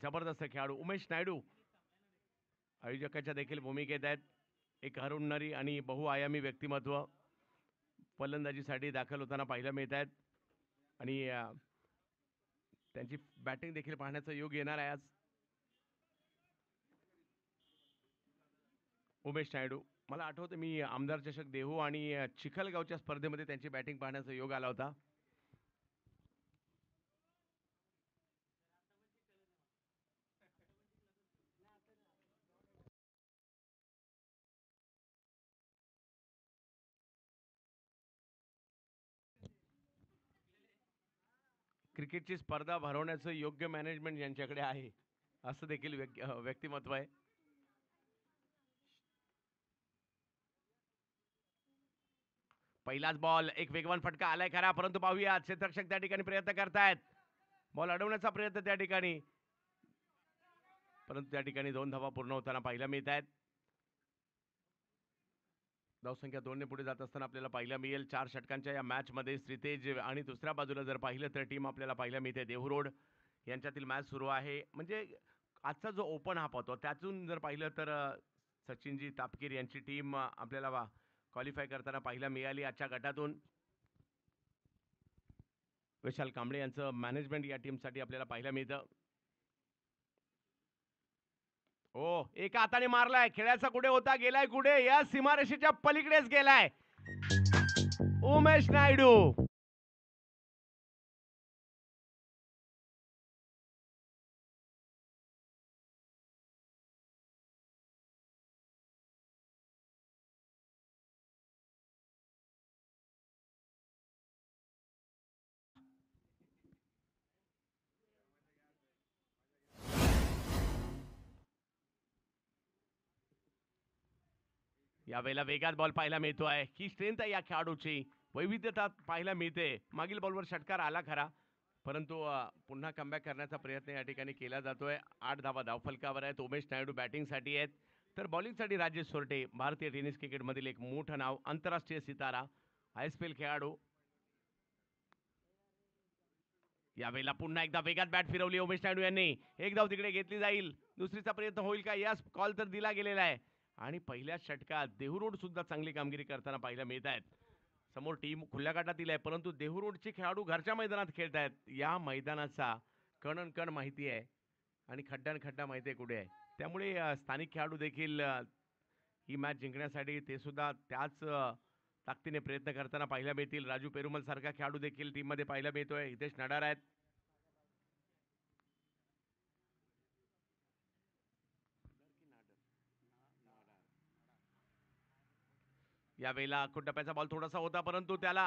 जबरदस्त खेळाडू उमेश नायडू आयोजकाच्या देखील भूमिकेत आहेत. एक हरवणारी आणि बहुआयामी व्यक्तिमत्व फलंदाजीसाठी दाखल होताना पाहायला मिळत आहेत आणि त्यांची बॅटिंग देखील पाहण्याचा योग येणार आहे आज. उमेश नायडू मला आठवतं मी आमदार चषक देहू आणि चिखलगावच्या स्पर्धेमध्ये त्यांची बॅटिंग पाहण्याचा योग आला होता. क्रिकेटची स्पर्धा भरवण्याचं योग्य मॅनेजमेंट यांच्याकडे आहे असं देखील व्यक्तिमत्व आहे. पहिलाच बॉल एक वेगवान फटका आलाय खरा परंतु पाहूया क्षेत्ररक्षक त्या ठिकाणी प्रयत्न करतायत बॉल अडवण्याचा प्रयत्न त्या ठिकाणी परंतु त्या ठिकाणी 2 धावा पूर्ण होताना पाहायला मिळत आहेत. धावसंख्या 2 ने पुढे जात असताना आपल्याला पाहायला मिळेल 4 षटकांच्या या मॅच मध्ये श्रीतेज आणि दुसऱ्या बाजूला जर पाहिलं तर टीम आपल्याला पाहायला मिळते देहू रोड यांच्यातील मॅच सुरू आहे. म्हणजे आजचा जो ओपन हाफ होता त्यातून जर पाहिलं तर सचिनजी तापकीर यांची टीम आपल्याला क्वालिफाय करताना पाहायला मिळाली. आजच्या गटातून विशाल कांबळे यांचं मॅनेजमेंट या टीमसाठी आपल्याला पाहायला मिळतं. हो एका हाताने मारलाय खेळाचा कुठे होता गेलाय कुठे या सीमारेषेच्या पलीकडेच गेलाय उमेश नायडू. यावेळेला वेगात बॉल पाहायला मिळतोय ही स्ट्रेंथ आहे या खेळाडूची वैविध्यता पाहायला मिळते. मागील बॉलवर षटकार आला खरा परंतु पुन्हा कमबॅक करण्याचा प्रयत्न या ठिकाणी केला जातोय. 8 धावा धावफलकावर आहेत. उमेश नायडू बॅटिंगसाठी आहेत तर बॉलिंगसाठी राजेश सोरटे भारतीय टेनिस क्रिकेटमधील एक मोठं नाव आंतरराष्ट्रीय सितारा ISPL खेळाडू. यावेळेला पुन्हा एकदा वेगात बॅट फिरवली उमेश नायडू यांनी एक धाव तिकडे घेतली जाईल दुसरीचा प्रयत्न होईल का यस कॉल तर दिला गेलेला आहे आणि पहिल्या षटकात देहू रोड सुद्धा चांगली कामगिरी करताना पाहायला मिळत आहेत. समोर टीम खुल्या गटातील आहे परंतु देहू रोडचे खेळाडू घरच्या मैदानात खेळत आहेत. या मैदानाचा कण माहिती आहे आणि खड्डा माहिती आहे कुठे आहे त्यामुळे स्थानिक खेळाडू देखील ही मॅच जिंकण्यासाठी ते सुद्धा त्याच ताकदीने प्रयत्न करताना पाहायला मिळतील. राजू पेरुमल सारखा खेळाडू देखील टीम मध्ये पाहायला मिळतोय. हितेश नडार आहेत. यावेळेला टप्प्याचा बॉल थोडासा होता परंतु त्याला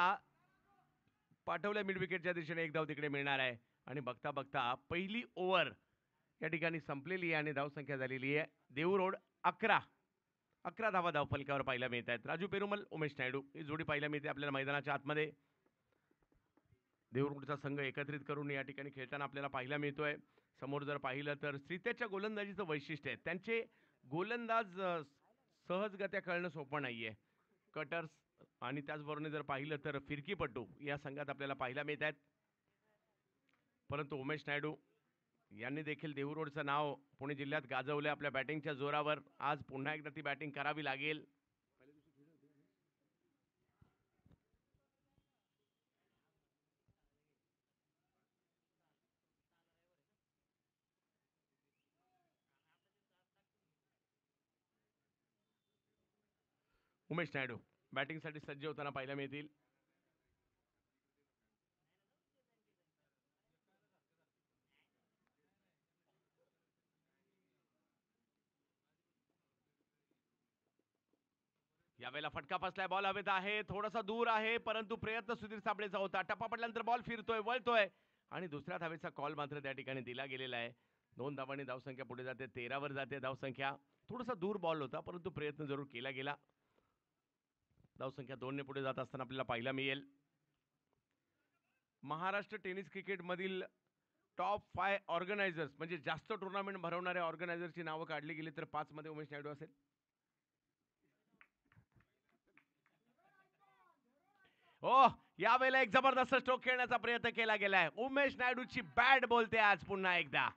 पाठवलं मिड विकेटच्या दिशेने एक धाव तिकडे मिळणार आहे आणि बघता बघता पहिली ओव्हर या ठिकाणी संपलेली आहे आणि धावसंख्या झालेली आहे देहू रोड 11 धावा धावफलकावर पाहायला मिळत आहेत. राजू पेरुमल उमेश नायडू ही जोडी पाहायला मिळते आपल्याला मैदानाच्या आतमध्ये. देहू रोडचा संघ एकत्रित करून या ठिकाणी खेळताना आपल्याला पाहायला मिळतोय. समोर जर पाहिलं तर श्रीतेजच्या गोलंदाजीचं वैशिष्ट्य आहे त्यांचे गोलंदाज सहजगत्या कळणं सोपं नाहीये. कटर्स आणि त्याचबरोबर जर पाहिलं तर फिरकीपटू या संघात आपल्याला पाहायला मिळत आहेत. परंतु उमेश नायडू यांनी देखील देहू रोडचं नाव पुणे जिल्ह्यात गाजवले आपल्या बॅटिंगच्या जोरावर. आज पुन्हा एकदा ती बॅटिंग करावी लागेल. उमेश नायडू बॅटिंगसाठी सज्ज होताना पाहायला मिळतील. यावेळेला फटका फसलाय बॉल हवेत आहे थोडासा दूर आहे परंतु प्रयत्न सुधीर साबळेचा होता. टप्पा पडल्यानंतर बॉल फिरतोय वळतोय आणि दुसऱ्या धावेचा कॉल मात्र त्या ठिकाणी दिला गेलेला आहे. 2 धावांनी धावसंख्या पुढे जाते 13 वर जाते धावसंख्या. थोडासा दूर बॉल होता परंतु प्रयत्न जरूर केला गेला. धावसंख्या 2 ने पुढे जात असताना आपल्याला पाहायला मिळेल. महाराष्ट्र टेनिस क्रिकेट मधील टॉप 5 ऑर्गनायझर्स म्हणजे जास्त टुर्नामेंट भरवणाऱ्या ऑर्गनायझरची नावं काढली गेली तर 5 मध्ये उमेश नायडू असेल. हो यावेळेला एक जबरदस्त स्ट्रोक खेळण्याचा प्रयत्न केला गेलाय. उमेश नायडूची बॅट बोलते आज पुन्हा एकदा.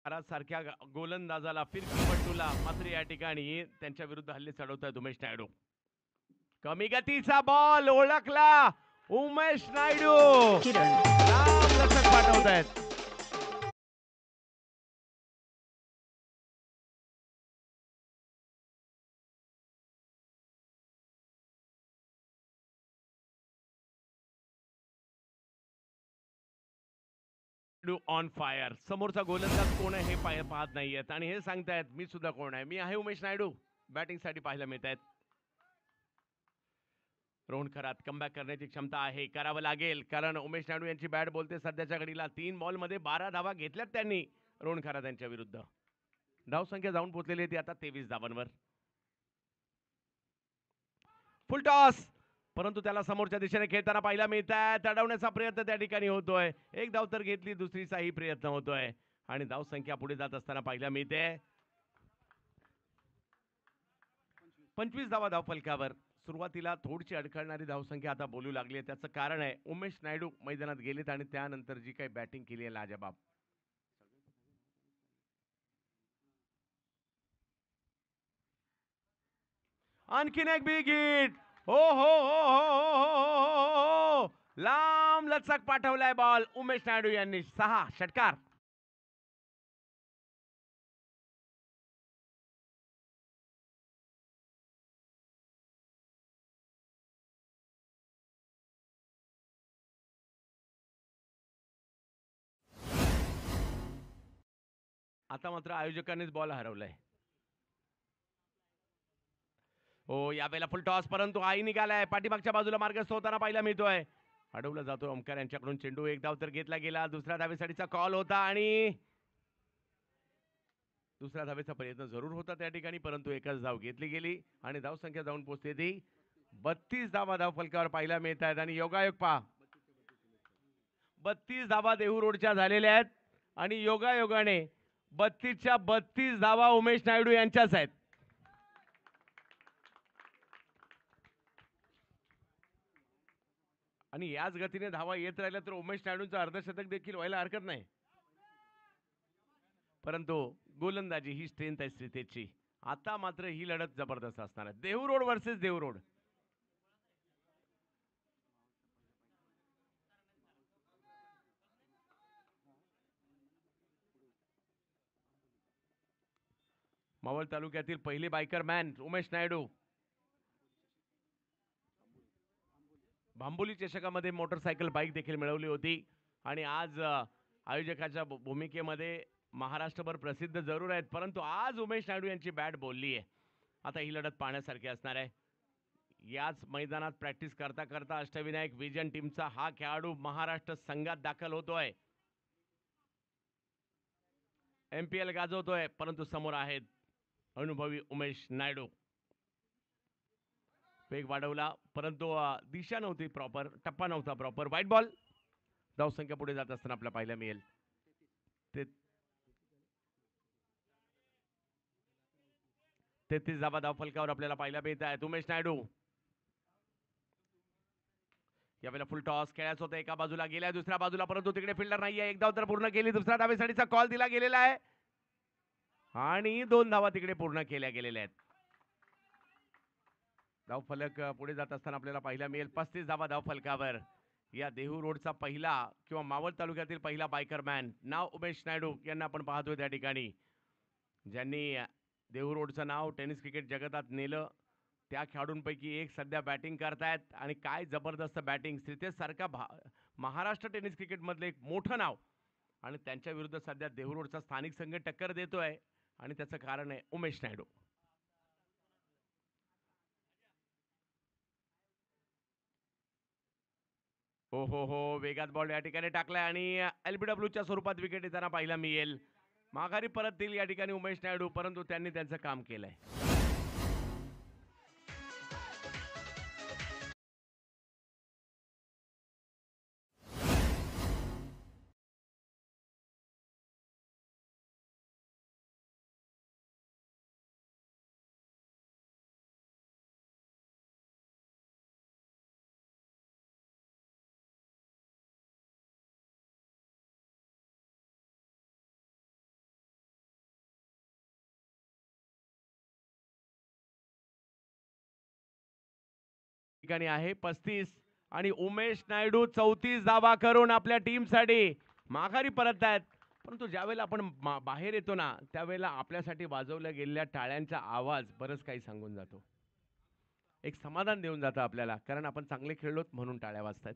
सारख्या गोलंदाजाला फिरकीपट्टूला मात्र या ठिकाणी त्यांच्या विरुद्ध हल्ले चढवतायत उमेश नायडू. कमी गतीचा बॉल ओळखला उमेश नायडू लांब लचक पाठवतायत. On fire. समोरचा गोलंदाज कोण आहे हे पाहत नाहीयेत आणि हे सांगतायत मी सुद्धा कोण आहे, मी आहे उमेश नायडू. बॅटिंग साठी पाहायला मिळत आहेत. रोहन खरात कमबॅक करण्याची क्षमता आहे, करावं लागेल कारण उमेश नायडू यांची बॅट बोलते सध्याच्या घडीला. 3 बॉल मध्ये 12 धावा घेतल्यात त्यांनी रोहन खरात यांच्या विरुद्ध. धावसंख्या जाऊन पोहोचलेली आहे ती आता 23 धावांवर. फुल टॉस, परंतु त्याला समोरच्या दिशेने खेळताना पाहायला मिळत आहे. अडवण्याचा प्रयत्न त्या ठिकाणी होतोय. एक धाव तर घेतली, दुसरीचाही प्रयत्न होतोय आणि धावसंख्या पुढे जात असताना पाहायला मिळते. 25 धावा धावफलकावर. सुरुवातीला थोडीशी अडखळणारी धावसंख्या आता बोलू लागली आहे. त्याचं कारण आहे उमेश नायडू मैदानात गेलेत आणि त्यानंतर जी काही बॅटिंग केली आहे लाजबाब. आणखीन एक बिग हिट. हो हो हो हो, लांब लचक पाठवलाय बॉल उमेश नायडू यांनी. 6 षटकार. आता मात्र आयोजकांनीच बॉल हरवलाय. हो, यावेळेला फुल टॉस, परंतु आई निघालाय. पाठीमागच्या बाजूला मार्गस्थ होताना पाहायला मिळतोय. अडवला जातो ओमकार यांच्याकडून चेंडू. एक धाव तर घेतला गेला. दुसऱ्या धावेसाठीचा कॉल होता आणि दुसऱ्या धावेचा प्रयत्न जरूर होता त्या ठिकाणी, परंतु एकच धाव घेतली गेली आणि धावसंख्या जाऊन पोहोचते ती 32 धावा धावफलकावर पाहायला मिळत आहेत. आणि योगायोग पहा, 32 धावा देहू रोडच्या झालेल्या आहेत आणि योगायोगाने 32च्या 32 धावा उमेश नायडू यांच्याच आहेत. आणि याच गतीने धावा येत राहिल्या तर उमेश नायडूंचं अर्धशतक देखील व्हायला हरकत नाही. परंतु गोलंदाजी ही स्ट्रेंथ आहे श्रीतेजची. आता मात्र ही लढत जबरदस्त असणार आहे. Dehu road versus Dehu road. Maval तालुक्यातील पहिले बायकर मॅन उमेश नायडू. भांबोली चषकामध्ये मोटरसायकल बाईक देखील मिळवली होती आणि आज आयोजकाच्या भूमिकेमध्ये महाराष्ट्रभर प्रसिद्ध जरूर आहेत, परंतु आज उमेश नायडू यांची बॅट बोलली आहे. आता ही लढत पाहण्यासारखी असणार आहे. याच मैदानात प्रॅक्टिस करता करता अष्टविनायक विजन टीमचा हा खेळाडू महाराष्ट्र संघात दाखल होतोय. MPL गाजवतोय, परंतु समोर आहेत अनुभवी उमेश नायडू. वेग वाढवला, परंतु दिशा नव्हती प्रॉपर, टप्पा नव्हता प्रॉपर. वाईट बॉल. धावसंख्या पुढे जात असताना आपल्याला पाहायला मिळेल 33 धावा धावफलकावर आपल्याला पाहायला मिळत आहेत. उमेश नायडू यावेळेला फुल टॉस खेळायचं होतं. एका बाजूला गेलाय, दुसऱ्या बाजूला, परंतु तिकडे फिल्डर नाहीये. एक धाव तर पूर्ण केली. दुसऱ्या धावेसाठीचा कॉल दिला गेलेला आहे आणि 2 धावा तिकडे पूर्ण केल्या गेलेल्या आहेत. धावफलक पुढे जात असताना आपल्याला पाहायला मिळेल 35 धावा धावफलकावर. या देहू रोडचा पहिला किंवा मावळ तालुक्यातील पहिला बायकर मॅन नाव उमेश नायडू यांना आपण पाहतोय त्या ठिकाणी, ज्यांनी देहू रोडचं नाव टेनिस क्रिकेट जगतात नेलं. त्या खेळाडूंपैकी एक सध्या बॅटिंग करतायत आणि काय जबरदस्त बॅटिंग. श्रीतेज सारखा महाराष्ट्र टेनिस क्रिकेटमधलं एक मोठं नाव आणि त्यांच्या विरुद्ध सध्या देहू रोडचा स्थानिक संघ टक्कर देतोय आणि त्याचं कारण आहे उमेश नायडू. हो हो हो, वेगात बॉल या ठिकाणी टाकलाय आणि LBWच्या स्वरूपात विकेट येताना पाहायला मिळेल. माघारी परततील या ठिकाणी उमेश नायडू, परंतु त्यांनी त्यांचं काम केलंय. ठिकाणी आहे 35 आणि उमेश नायडू 34 धावा करून आपल्या टीमसाठी माघारी परत आहेत. परंतु ज्यावेळेला आपण बाहेर येतो ना त्यावेळेला आपल्यासाठी वाजवल्या गेलेल्या टाळ्यांचा आवाज बरंच काही सांगून जातो. एक समाधान देऊन जातं आपल्याला, कारण आपण चांगले खेळलोत म्हणून टाळ्या वाजतायत.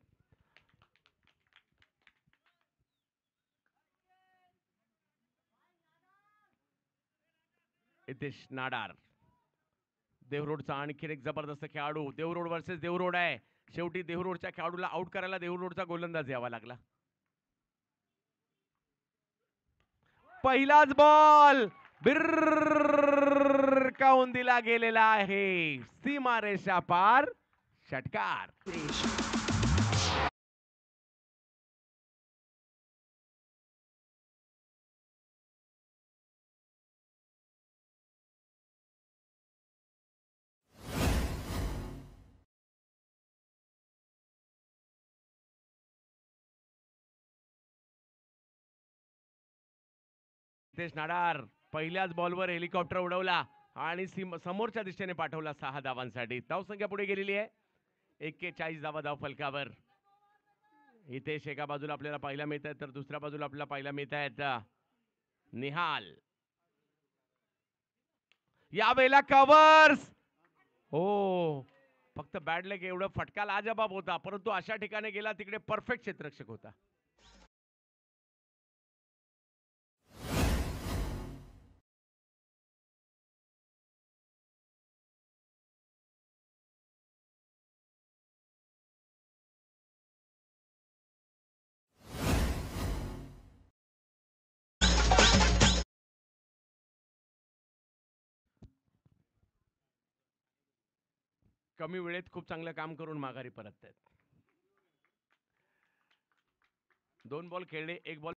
हितेश नाडार, देवरोडचा आणखीन एक जबरदस्त खेळाडू. देवरोड वर्सेस देवरोड आहे. शेवटी देवरोडच्या खेळाडूला आउट करायला देवरोडचा गोलंदाज यावा लागला. पहिलाच बॉल बिरकावून दिला गेलेला आहे. सीमारेषा पार षटकार. हितेश नाडार पहिल्याच बॉलवर हेलिकॉप्टर उडवला आणि समोरच्या दिशेने पाठवला 6 धावांसाठी. धावसंख्या पुढे गेलेली आहे 41 धावा धाव फलकावर. हितेश एका बाजूला आपल्याला पाहायला मिळत आहेत तर दुसऱ्या बाजूला आपल्याला पाहायला मिळत आहेत निहाल. यावेळेला कव्हर्स हो, फक्त बॅड लेग एवढं फटका लाजबाब होता, परंतु अशा ठिकाणी गेला तिकडे परफेक्ट क्षेत्ररक्षक होता. कमी वेळेत खूप चांगलं काम करून माघारी परत आहेत. 2 बॉल खेळले, 1 बॉल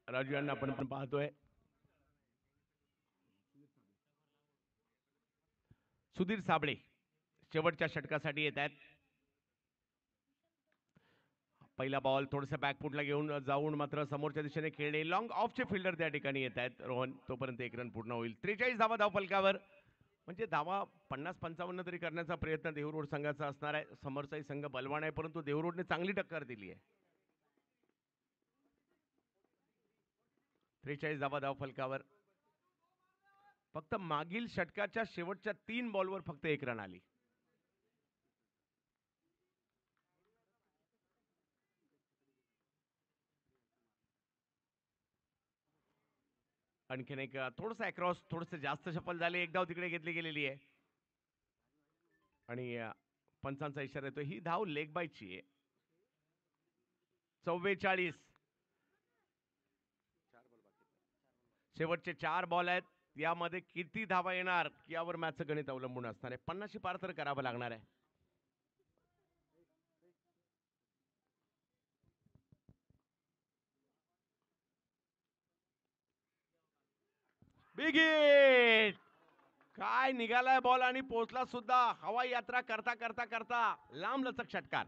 राजू यांना आपण पाहतोय. सुधीर साबळे शेवटच्या षटकासाठी येत आहेत. पहिला बॉल थोडस बॅकफुटला घेऊन जाऊन मात्र समोरच्या दिशेने खेळले. लॉंग ऑफचे फिल्डर त्या ठिकाणी येत आहेत. रोहन तोपर्यंत 1 रन पूर्ण होईल. 43 धावा धाव फलकावर. म्हणजे धावा 50-55 तरी करण्याचा प्रयत्न देहरोड संघाचा असणार आहे. समोरचाही संघ बलवान आहे, परंतु देहरोडने चांगली टक्कर दिली आहे. 43 धावा धाव फलकावर. फक्त मागील षटकाच्या शेवटच्या 3 बॉलवर फक्त 1 रन आली. आणखीन एक थोडंसं अक्रॉस थोडंसं जास्त शफल झाले. एक धाव तिकडे घेतली गेलेली आहे आणि पंचांचा इशारा येतो. ही धाव लेग बायची आहे. 44. शेवटचे 4 बॉल आहेत. यामध्ये किती धावा येणार यावर मॅचचं गणित अवलंबून असणार आहे. 50 पार तर करावं लागणार आहे. Big hit! काय निघालाय बॉल आणि पोहोचला सुद्धा. हवाई यात्रा करता करता करता लांब लचक षटकार.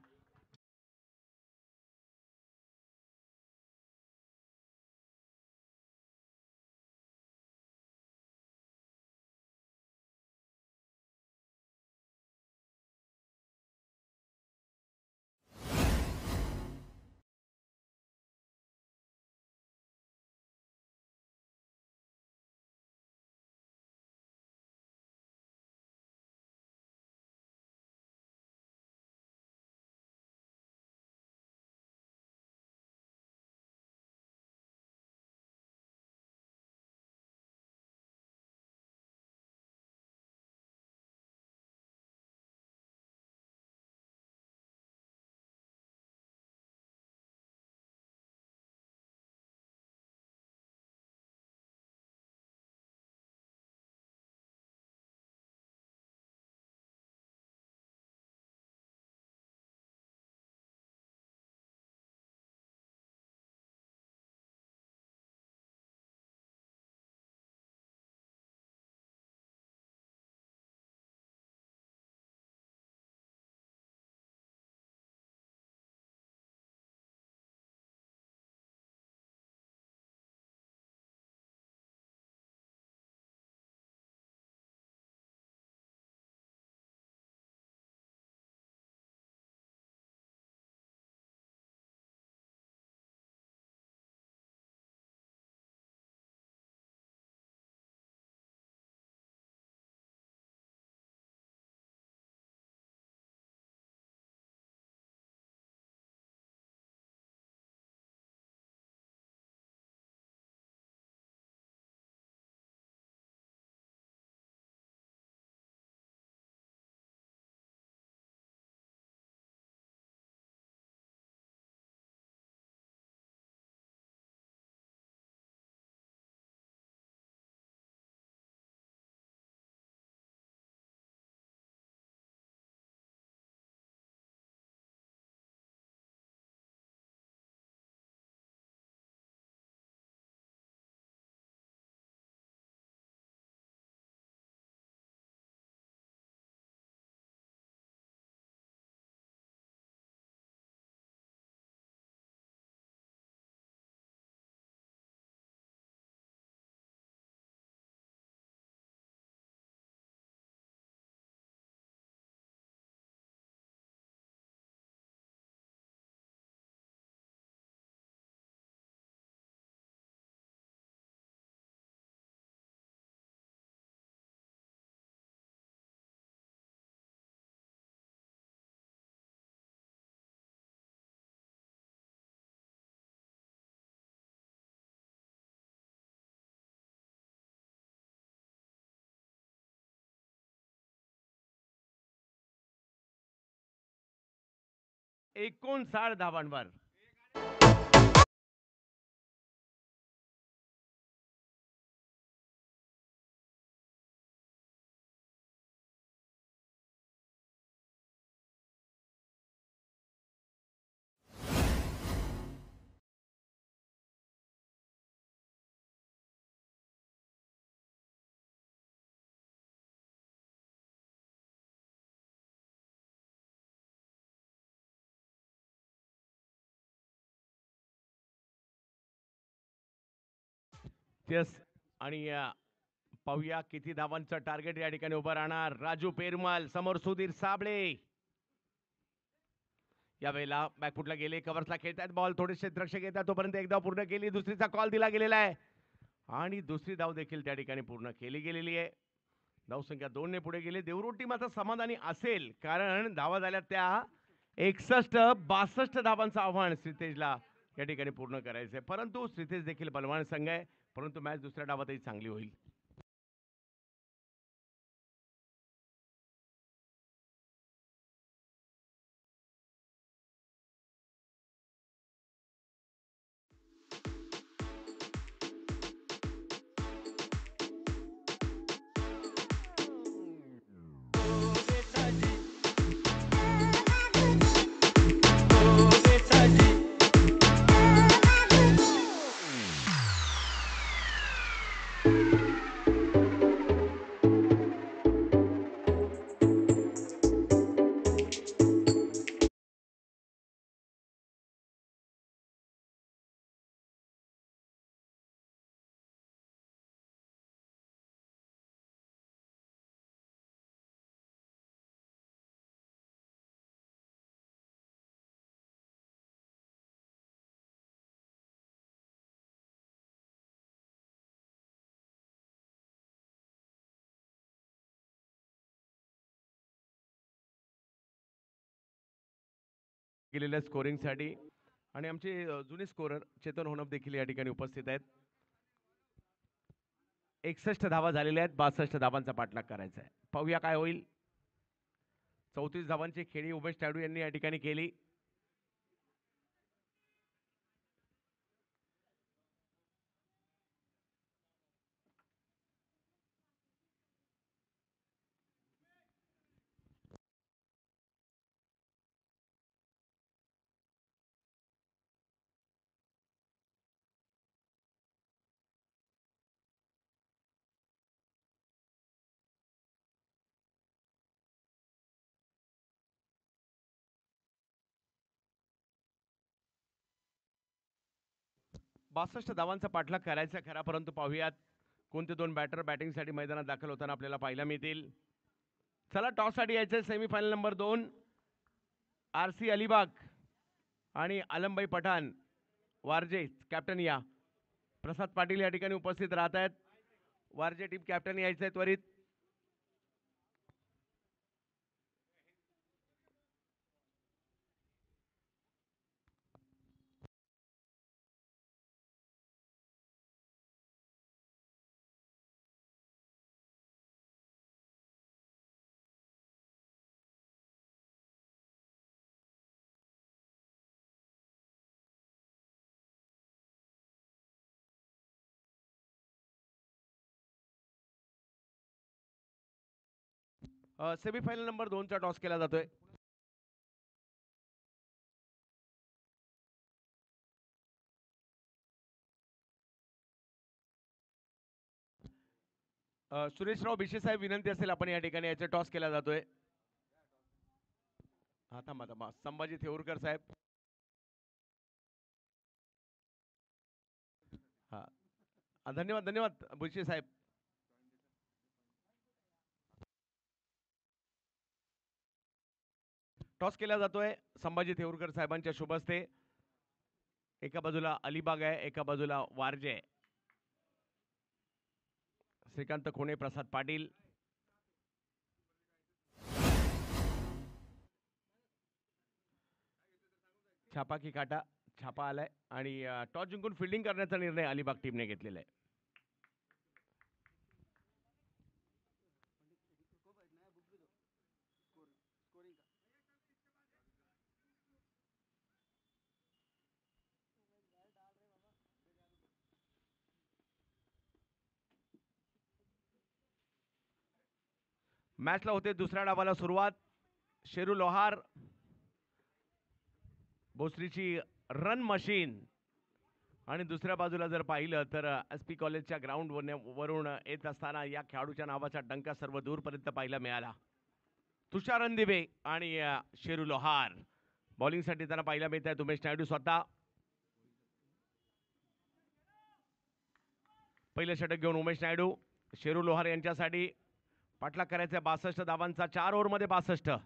एकोणसाठ धावांवर तेच आणि पाहूया किती धावांचं टार्गेट या ठिकाणी उभं राहणार. राजू पेरमल समोर सुधीर साबळे. यावेळेला बॅकफुटला गेले, कव्हर्सला खेळतायत बॉल. थोडेसे रक्षक येतात तोपर्यंत एक धाव पूर्ण केली. दुसरीचा कॉल दिला गेलेला आहे आणि दुसरी धाव देखील त्या ठिकाणी पूर्ण केली गेलेली आहे. धावसंख्या 2 ने पुढे गेले. देवरूट टीम आता समाधानी असेल कारण धावा झाल्या त्या 61-62 धावांचं आव्हान श्रीतेजला या ठिकाणी पूर्ण करायचंय. परंतु श्रीतेज देखील बलवान संघ आहे. परंतु मॅच दुसऱ्या डावातही चांगली होईल. केलेल्या स्कोरिंगसाठी आणि आमचे जुने स्कोरर चेतन होनप देखील या ठिकाणी उपस्थित आहेत. 61 धावा झालेल्या आहेत. 62 धावांचा पाठलाग करायचा आहे. पाहूया काय होईल. 34 धावांची खेळी उमेश नायडू यांनी या ठिकाणी केली. बासष्ट धावांचा पाठलाग करायचा खरा, परंतु पाहूयात कोणते दोन बॅटर बॅटिंगसाठी मैदानात दाखल होताना आपल्याला पाहायला मिळतील. चला टॉससाठी यायचं सेमीफायनल नंबर 2 RC अलिबाग आणि आलमभाई पठाण वारजे कॅप्टन या. प्रसाद पाटील या ठिकाणी उपस्थित राहत आहेत. वारजे टीम कॅप्टन यायचं आहे त्वरित. सेमीफायनल नंबर 2 चा टॉस केला जातोय. सुरेशराव भिशे साहेब विनंती असेल आपण या ठिकाणी याचा टॉस केला जातोय. हा थांबा थांबा संभाजी थेऊरकर साहेब. हा धन्यवाद धन्यवाद भिशे साहेब. टॉस केला जातोय संभाजी थेऊरकर साहेबांच्या शुभ हस्ते. एका बाजूला अलिबाग आहे, एका बाजूला वारजे आहे. श्रीकांत खोणे, प्रसाद पाटील. छापा की काटा छापा आलाय आणि टॉस जिंकून फिल्डिंग करण्याचा निर्णय अलिबाग टीमने घेतलेला आहे. मॅचला होते दुसऱ्या डावाला सुरुवात. शेरू लोहार भोसरीची रन मशीन आणि दुसऱ्या बाजूला जर पाहिलं तर SP कॉलेजच्या ग्राउंड वरून येत असताना या खेळाडूच्या नावाचा डंका सर्व दूरपर्यंत पाहायला मिळाला. तुषार रणदिवे आणि शेरू लोहार बॉलिंगसाठी त्यांना पाहायला मिळत आहे. उमेश नायडू स्वतः पहिलं षटक घेऊन उमेश नायडू. शेरू लोहार यांच्यासाठी पाठलाग करायचा 62 धावांचा 4 ओव्हरमध्ये 62.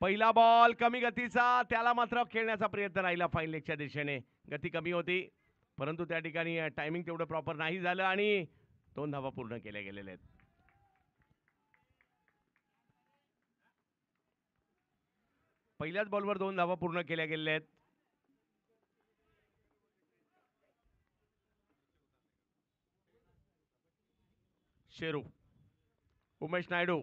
पहिला बॉल कमी गतीचा, त्याला मात्र खेळण्याचा प्रयत्न राहिला फाईन लेगच्या दिशेने. गती कमी होती परंतु त्या ठिकाणी टायमिंग तेवढं प्रॉपर नाही झालं आणि 2 धावा पूर्ण केल्या गेलेल्या आहेत. पहिल्याच बॉलवर 2 धावा पूर्ण केल्या गेलेल्या आहेत. शेरू, उमेश नायडू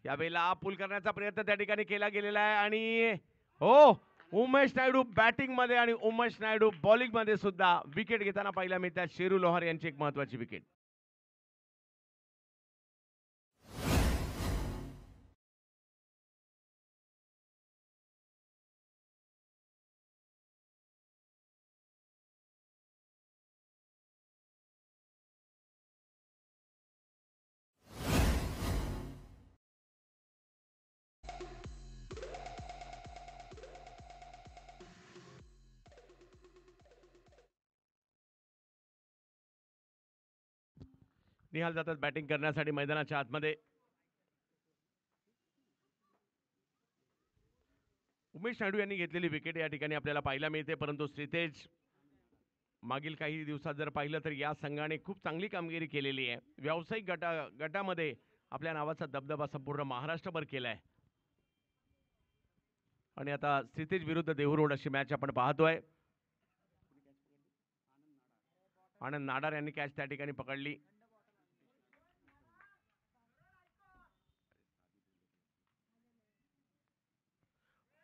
यावेळेला पूल करण्याचा प्रयत्न त्या ठिकाणी केला गेलेला आहे आणि हो, उमेश नायडू बॅटिंग मध्ये आणि उमेश नायडू बॉलिंग मध्ये सुद्धा विकेट घेताना पाहायला मिळतात. शेरू लोहार यांची एक महत्वाची विकेट. निहाल जातात बॅटिंग करण्यासाठी मैदानाच्या आतमध्ये. उमेश नायडू यांनी घेतलेली विकेट या ठिकाणी आपल्याला पाहायला मिळते, परंतु श्रीतेज मागील काही दिवसात जर पाहिलं तर या संघाने खूप चांगली कामगिरी केलेली आहे. व्यावसायिक गटामध्ये आपल्या नावाचा दबदबा संपूर्ण महाराष्ट्रभर केलाय आणि आता श्रीतेज विरुद्ध देहू अशी मॅच आपण पाहतोय. आनंद नाडार यांनी कॅच त्या ठिकाणी पकडली.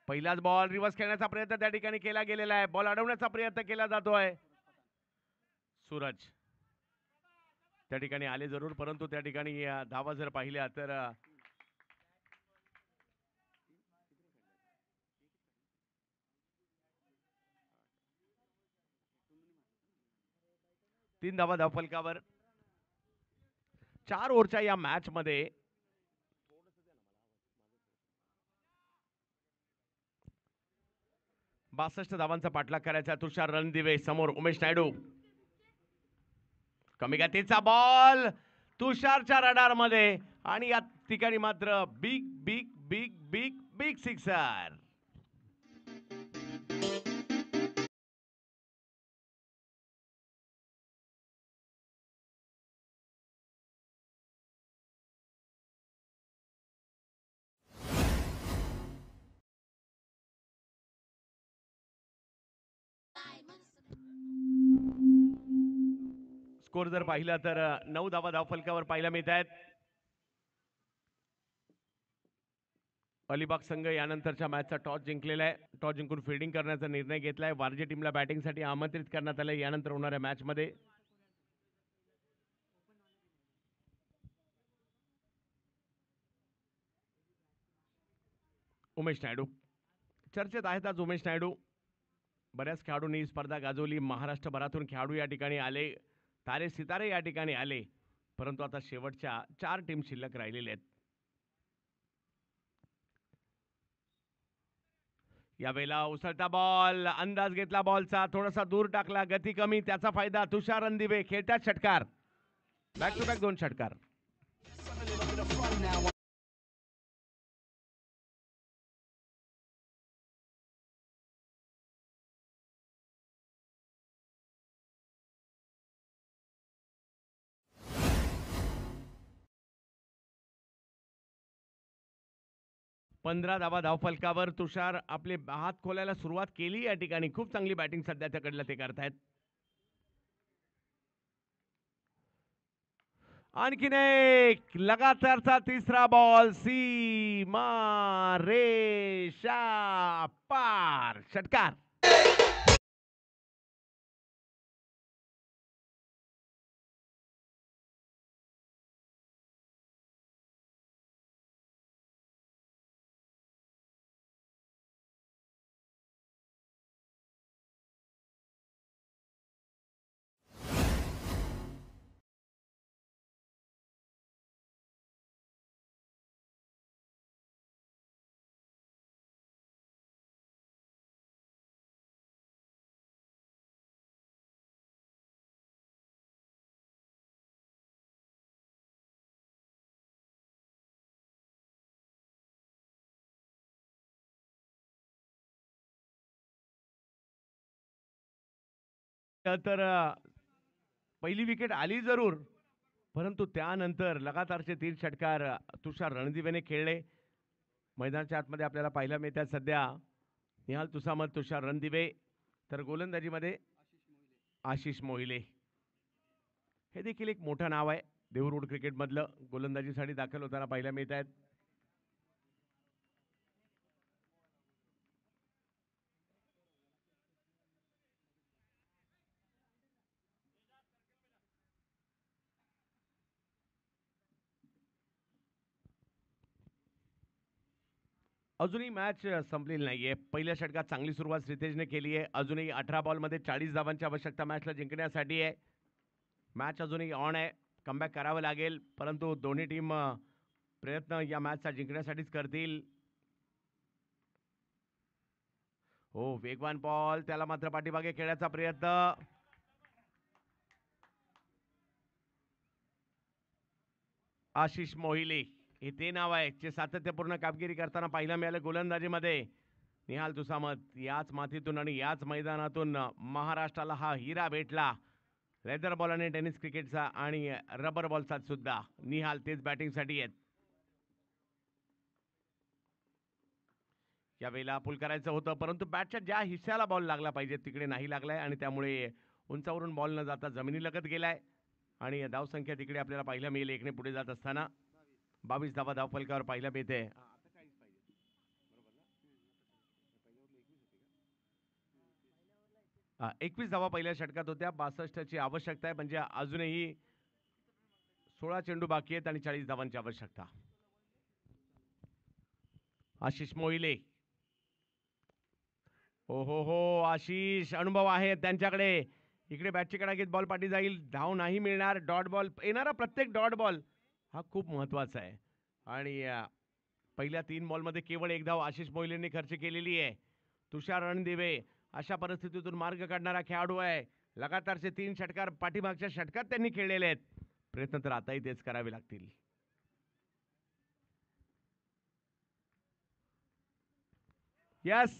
पहिलाच बॉल रिव्हर्स खेळण्याचा प्रयत्न त्या ठिकाणी केला गेलेला आहे. बॉल अडवण्याचा प्रयत्न केला जातोय. सूरज त्या ठिकाणी आले जरूर, परंतु त्या ठिकाणी धावा जर पाहिल्या तर 3 धावा धावफलकावर. 4 ओव्हरच्या या मॅच मध्ये 62 धावांचा पाठलाग करायचा. तुषार रणदिवे समोर उमेश नायडू. कमी गतीचा बॉल तुषारच्या रडार मध्ये आणि या ठिकाणी मात्र big big big big big sixer. Score जर पाहिला तर 9 धावा धावफलकावर पाहायला मिळत आहेत. अलिबाग संघ यानंतरच्या मॅचचा टॉस जिंकलेला आहे. टॉस जिंकून फिल्डिंग करण्याचा निर्णय घेतलाय. वारजे टीमला बॅटिंगसाठी आमंत्रित करण्यात आले यानंतर होणाऱ्या मॅच मध्ये. उमेश नायडू चर्चेत आहेत आज. उमेश नायडू बऱ्याच खेळाडूंनी स्पर्धा गाजवली. महाराष्ट्रभरातून खेळाडू या ठिकाणी आले, तारे सितारे या ठिकाणी आले, परंतु आता शेवटच्या 4 टीम शिल्लक राहिलेल्या आहेत. यावेळेला उसळता बॉल, अंदाज घेतला बॉलचा, थोडासा दूर टाकला, गती कमी, त्याचा फायदा. तुषार रणदिवे खेळतात षटकार, बॅक टू बॅक 2 षटकार. पंधरा धावा धावफलकावर. तुषार आपले हात खोलायला सुरुवात केली या ठिकाणी. खूप चांगली बॅटिंग सध्या त्याकडलं ते करतायत. आणखीन एक लगातारचा तिसरा बॉल, सीमा रेषा पार, षटकार. तर पहिली विकेट आली जरूर, परंतु त्यानंतर लगातारचे 3 षटकार तुषार रणदिवेने खेळले. मैदानाच्या आतमध्ये आपल्याला पाहायला मिळतात सध्या निहाल तुसामत, तुषार रणदिवे, तर गोलंदाजीमध्ये आशिष मोहिले. हे देखील एक मोठं नाव आहे देहू क्रिकेटमधलं. गोलंदाजीसाठी दाखल होताना पाहायला मिळत आहेत. अजूनही मॅच संपलेली नाहीये. पहिल्या षटकात चांगली सुरुवात श्रीतेजने केली आहे. अजूनही 18 बॉलमध्ये 40 धावांची आवश्यकता मॅचला जिंकण्यासाठी आहे. मॅच अजूनही ऑन आहे. कमबॅक करावं लागेल, परंतु दोन्ही टीम प्रयत्न या मॅचचा जिंकण्यासाठीच करतील. हो, वेगवान बॉल, त्याला मात्र पाठीमागे खेळण्याचा प्रयत्न. आशिष मोहिले हे ते नाव आहे जे सातत्यपूर्ण कामगिरी करताना पाहायला मिळालं गोलंदाजीमध्ये. निहाल तुसामत याच मातीतून आणि याच मैदानातून महाराष्ट्राला हा हिरा भेटला. लेदर बॉल आणि टेनिस क्रिकेटचा आणि रबर बॉलचा सुद्धा. निहाल तेच बॅटिंगसाठी आहेत. यावेळेला पुल करायचं होतं, परंतु बॅटच्या ज्या हिस्स्याला बॉल लागला पाहिजे तिकडे नाही लागलाय आणि त्यामुळे उंचावरून बॉल न जाता जमिनीलगत गेलाय आणि धावसंख्या तिकडे आपल्याला पाहायला मिळेल एकने पुढे जात असताना. 22 धावा धावफलकावर पाहायला मिळते. 21 धावा पहिल्या षटकात होत्या. 62ची आवश्यकता आहे, म्हणजे अजूनही 16 चेंडू बाकी आहेत आणि 40 धावांची आवश्यकता. आशिष मोहिले. हो हो हो, आशिष अनुभव आहे त्यांच्याकडे. इकडे बॅटची कडाकीत बॉल पाठी जाईल, धाव नाही मिळणार. डॉट बॉल येणारा प्रत्येक डॉट बॉल हा खूप महत्वाचा आहे आणि पहिल्या 3 बॉलमध्ये केवळ एक धाव आशिष मोहिलेंनी खर्च केलेली आहे. तुषार रणदिवे अशा परिस्थितीतून मार्ग काढणारा खेळाडू आहे. लगातारचे 3 षटकार पाठीमागच्या षटकात त्यांनी खेळलेले आहेत. प्रयत्न तर आताही तेच करावे लागतील. यस,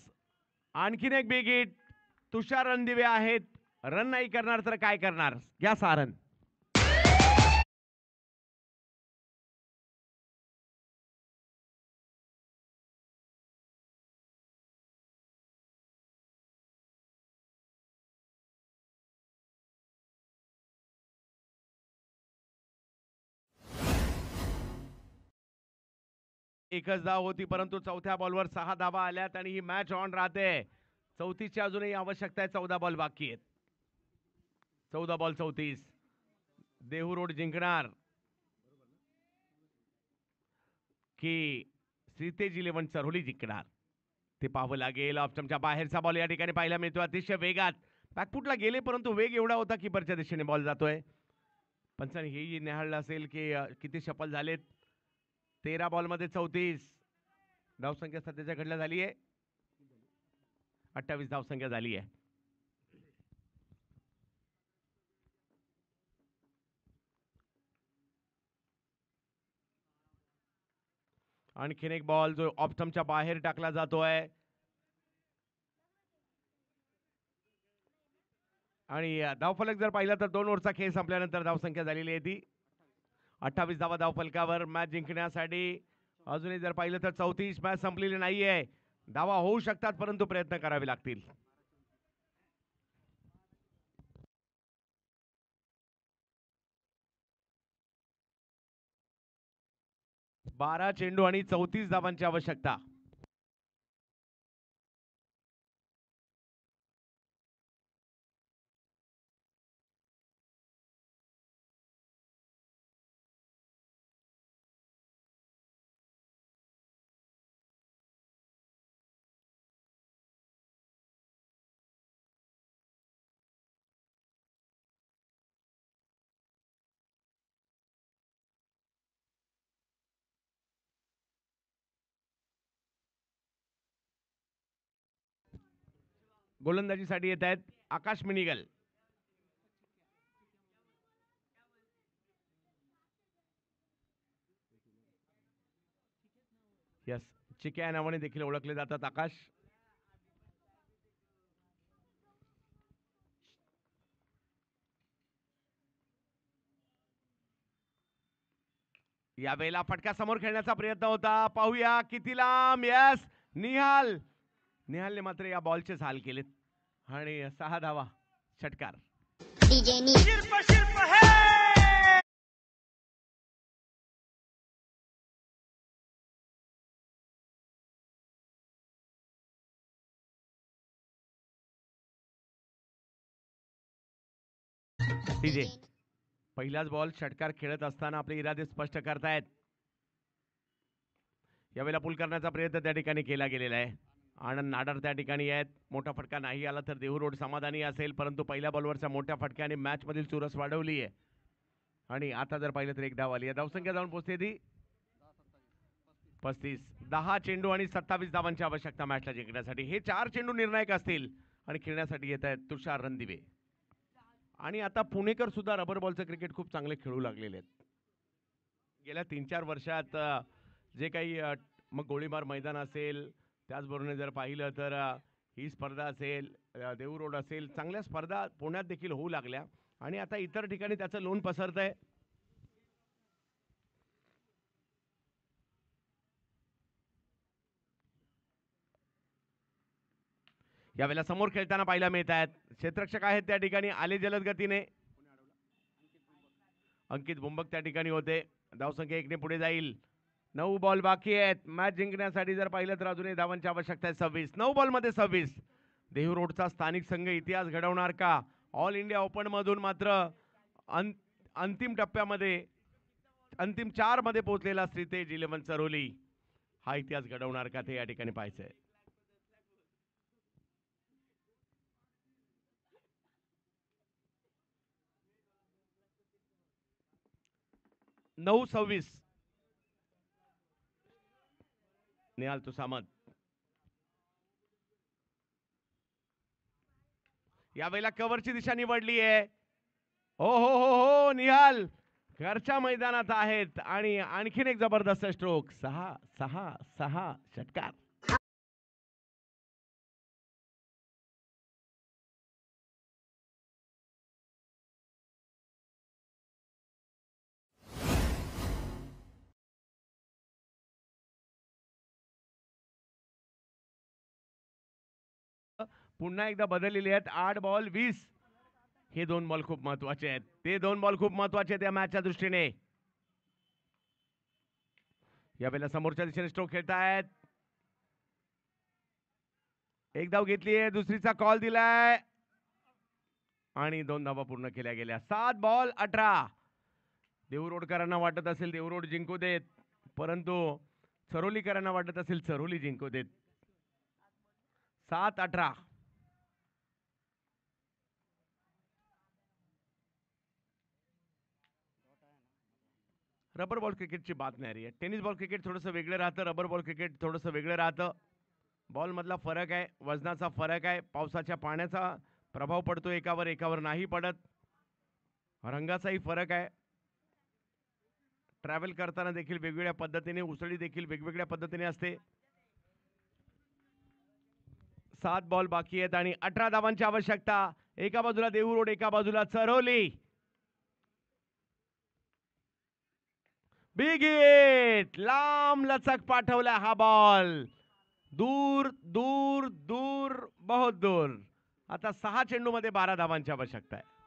आणखीन एक बिग हिट. तुषार रणदिवे आहेत. रन नाही करणार तर काय करणार? घ्या सारन. एकच धाव होती, परंतु चौथ्या बॉलवर 6 धावा आल्यात आणि ही मॅच ऑन राहते. 34ची अजूनही आवश्यकता आहे. 14 बॉल बाकी आहेत. 14 बॉल 34. देहू रोड जिंकणार की श्रीतेज 11 चरोली जिंकणार ते पाहावं लागेल. ऑप्शनच्या बाहेरचा बॉल या ठिकाणी पाहायला मिळतो अतिशय वेगात. बॅकफुटला गेले, परंतु वेग एवढा होता कीपरच्या दिशेने बॉल जातोय. पंचाने हेही निहाळलं असेल की किती शपल झालेत. 13 बॉलमध्ये 34 धावसंख्या सध्याच्या घडल्या झाली आहे. 28 धावसंख्या झाली आहे. आणखीन एक बॉल जो ऑप्टमच्या बाहेर टाकला जातोय आणि धावफलक जर पाहिला तर 2 ओव्हरचा खेळ संपल्यानंतर धावसंख्या झालेली आहे ती 28 धावा धावफलकावर. मॅच जिंकण्यासाठी अजूनही जर पाहिलं तर 34. मॅच संपलेली नाहीये. धावा होऊ शकतात, परंतु प्रयत्न करावे लागतील. 12 चेंडू आणि 34 धावांची आवश्यकता. गोलंदाजीसाठी येत आहेत आकाश मिनिगल. यस, चिक्या या नावाने देखील ओळखले जातात आकाश. यावेळेला फटका समोर खेळण्याचा प्रयत्न होता, पाहूया किती लांब. यस, निहाल. निहालने मात्र या बॉलचे हाल केलेत आणि 6 धावा, षटकार. डीजे पहिलाच बॉल षटकार खेळत असताना आपले इरादे स्पष्ट करतायत. यावेळेला पुल करण्याचा प्रयत्न त्या ठिकाणी केला गेलेला आहे. आनंद नाडर त्या ठिकाणी आहेत. मोठा फटका नाही आला तर देहू रोड समाधानी असेल, परंतु पहिल्या बॉलवरचा मोठ्या फटक्याने मॅच मधील चुरस वाढवली आहे. आणि आता जर पाहिलं तर एक धाव आली आहे. धावसंख्या जाऊन पोहोचते ती 35. 10 चेंडू आणि 27 धावांची आवश्यकता मॅचला जिंकण्यासाठी. हे 4 चेंडू निर्णायक असतील आणि खेळण्यासाठी येत आहेत तुषार रणदिवे. आणि आता पुणेकर सुद्धा रबर बॉलचं क्रिकेट खूप चांगले खेळू लागलेले आहेत. गेल्या 3-4 वर्षात जे काही मग गोळीबार मैदान असेल, त्याचबरोबर जर पाहिलं तर ही स्पर्धा असेल, देहू रोड असेल, चांगल्या स्पर्धा पुण्यात देखील होऊ लागल्या आणि आता इतर ठिकाणी त्याचं लोण पसरतंय. यावेळेला समोर खेळताना पाहायला मिळत आहेत. क्षेत्ररक्षक आहेत त्या ठिकाणी आले जलद गतीने. अंकित बुंबक त्या ठिकाणी होते. धावसंख्या 1 ने पुढे जाईल. 9 बॉल बाकी आहेत. मॅच जिंकण्यासाठी जर पाहिलं तर अजूनही धावांची आवश्यकता आहे 26. 9 बॉलमध्ये 26. देहू रोडचा स्थानिक संघ इतिहास घडवणार का? ऑल इंडिया ओपन मधून मात्र अंतिम टप्प्यामध्ये अंतिम 4 मध्ये पोहोचलेला श्रीतेज 11 चरोली हा इतिहास घडवणार का ते या ठिकाणी पाहायचंय. 9-26. निहाल तुसामत यावेळेला कव्हरची दिशा निवडली आहे. हो हो हो हो, निहाल घरच्या मैदानात आहेत आणि आणखीन एक जबरदस्त स्ट्रोक. 6-6-6 षटकार. पुन्हा एकदा बदललेले आहेत. 8 बॉल 20. हे 2 बॉल खूप महत्वाचे आहेत. ते 2 बॉल खूप महत्वाचे आहेत या मॅचच्या दृष्टीने. यावेळेला समोरच्या दिशेने स्ट्रोक खेळतायत. एक धाव घेतली आहे, दुसरीचा कॉल दिलाय आणि 2 धावा पूर्ण केल्या गेल्या. 7 बॉल 18. देहू रोडकरांना वाटत असेल देहू रोड जिंकू देत, परंतु चरोलीकरांना वाटत असेल चरोली जिंकू देत. 7-18. रबर बॉल क्रिकेटची बात नाही रे. टेनिस बॉल क्रिकेट थोडंसं वेगळं राहतं, रबर बॉल क्रिकेट थोडंसं वेगळं राहतं. बॉल मधला फरक आहे, वजनाचा फरक आहे, पावसाच्या पाण्याचा प्रभाव पडतो एकावर एकावर नाही पडत, रंगाचाही फरक आहे. ट्रॅव्हल करताना देखील वेगवेगळ्या पद्धतीने, उसळी देखील वेगवेगळ्या पद्धतीने असते. 7 बॉल बाकी आहेत आणि 18 धावांची आवश्यकता. एका बाजूला देहू रोड, एका बाजूला चरोली. बिग हिट, लांब लचक पाठवला हा बॉल. दूर दूर दूर, बहुत दूर. आता 6 चेंडू मध्ये 12 धावांची आवश्यकता आहे.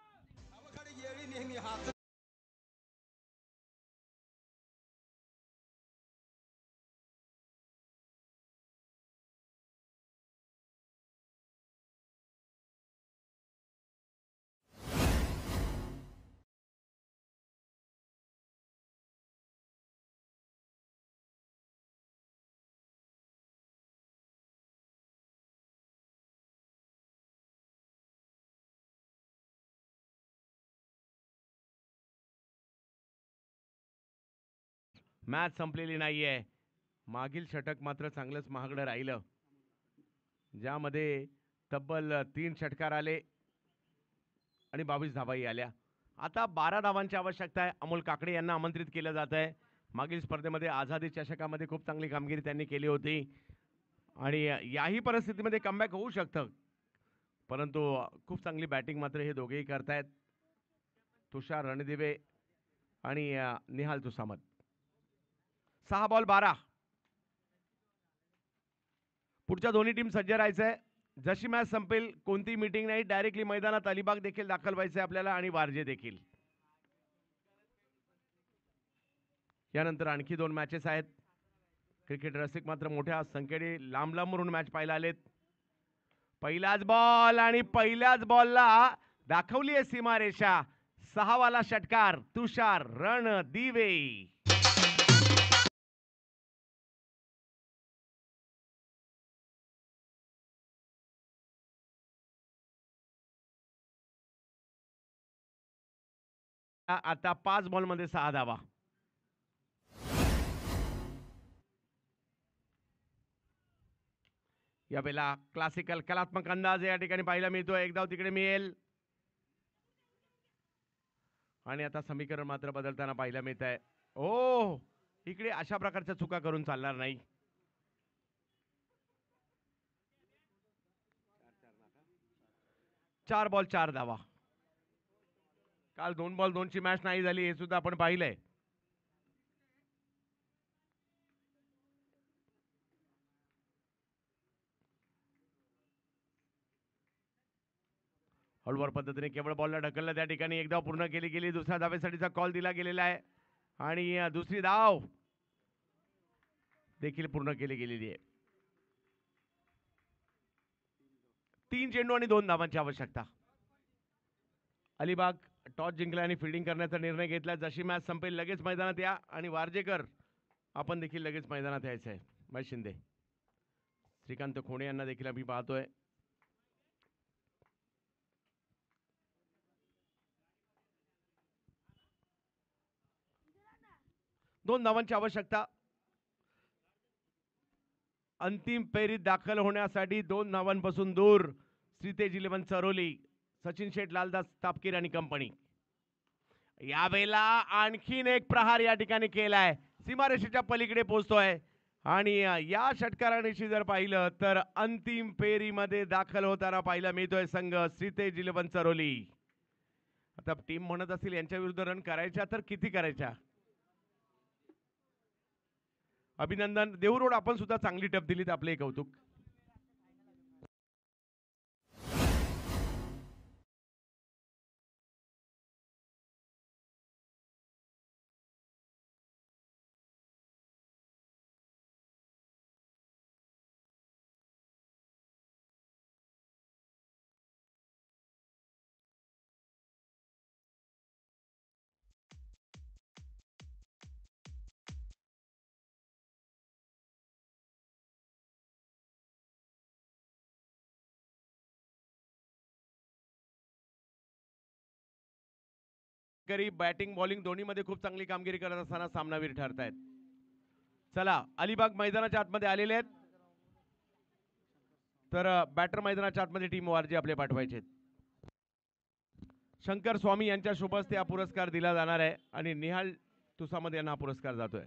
मॅच संपलेली नाहीये. मागील षटक मात्र चांगलंच महागडं राहिलं, ज्यामध्ये तब्बल 3 षटकार आले आणि 22 धावाही आल्या. आता 12 धावांची आवश्यकता आहे. अमोल काकडे यांना आमंत्रित केलं जात आहे. मागील स्पर्धेमध्ये आझादी चषकामध्ये खूप चांगली कामगिरी त्यांनी केली होती आणि याही परिस्थितीमध्ये कमबॅक होऊ शकतं, परंतु खूप चांगली बॅटिंग मात्र हे दोघेही करतायत, तुषार रणदिवे आणि निहाल तुसामत. 6 बॉल 12. पुढच्या दोन्ही टीम सज्ज राहायचंय. जशी मॅच संपेल कोणती मीटिंग नाही, डायरेक्टली मैदानात अलिबाग देखील दाखल व्हायचंय आपल्याला आणि वारजे देखील. यानंतर आणखी 2 मॅचेस आहेत. क्रिकेट रसिक मात्र मोठ्या संख्येने लांब लांबवरून मॅच पाहायला आलेत. पहिलाच बॉल आणि पहिल्याच बॉलला दाखवली आहे सीमारेषा. 6 वाला षटकार तुषार रणदिवे. आता 5 बॉलमध्ये 6 धावा. यावेळेला क्लासिकल कलात्मक अंदाज या ठिकाणी पाहायला मिळतो. एक धाव तिकडे मिळेल आणि आता समीकरण मात्र बदलताना पाहायला मिळत आहे. ओ, इकडे अशा प्रकारच्या चुका करून चालणार नाही. 4 बॉल 4 धावा. काल 2 बॉल 2 ची मॅच नाही झाली हे सुद्धा आपण पाहिलंय. हळूवार पद्धतीने केवळ बॉलला ढकललं त्या ठिकाणी. एक धाव पूर्ण केली गेली. दुसऱ्या धावेसाठीचा कॉल दिला गेलेला आहे आणि दुसरी धाव देखील पूर्ण केली गेलेली आहे. 3 चेंडू आणि 2 धावांची आवश्यकता. अलिबाग टॉस जिंकला आणि फिल्डिंग करण्याचा निर्णय घेतला. जशी मॅच संपेल लगेच मैदानात या आणि वारजेकर आपण देखील लगेच मैदानात यायचं आहे. महेश शिंदे, श्रीकांत खोणे यांना देखील आम्ही पाहतोय. दोन धावांची आवश्यकता. अंतिम फेरीत दाखल होण्यासाठी 2 धावांपासून दूर श्रीतेज 11 चरोली, सचिन शेठ, लालदास तापकीर आणि कंपनी. यावेळेला आणखीन एक प्रहार या ठिकाणी केलाय. सीमारेषेच्या पलीकडे पोहोचतोय आणि या षटकारानिशी जर पाहिलं तर अंतिम फेरीमध्ये दाखल होताना पाहायला मिळतोय संघ श्रीतेज 11 चरोली. आता टीम म्हणत असेल यांच्या विरुद्ध रन करायच्या तर किती करायच्या. अभिनंदन. देहूरोड आपण सुद्धा चांगली टप दिलीत, आपले कौतुक. बॅटिंग बॉलिंग दोन्ही मध्ये खूप चांगली कामगिरी करत असताना सामनावीर ठरतायत. चला, अलिबाग मैदानाच्या आतमध्ये आलेले आहेत तर बॅटर मैदानाच्या आतमध्ये टीम वारजे आपले पाठवायचे. शंकर स्वामी यांच्या शुभ हस्ते हा पुरस्कार दिला जाणार आहे आणि निहाल तुसामद यांना हा पुरस्कार जातोय.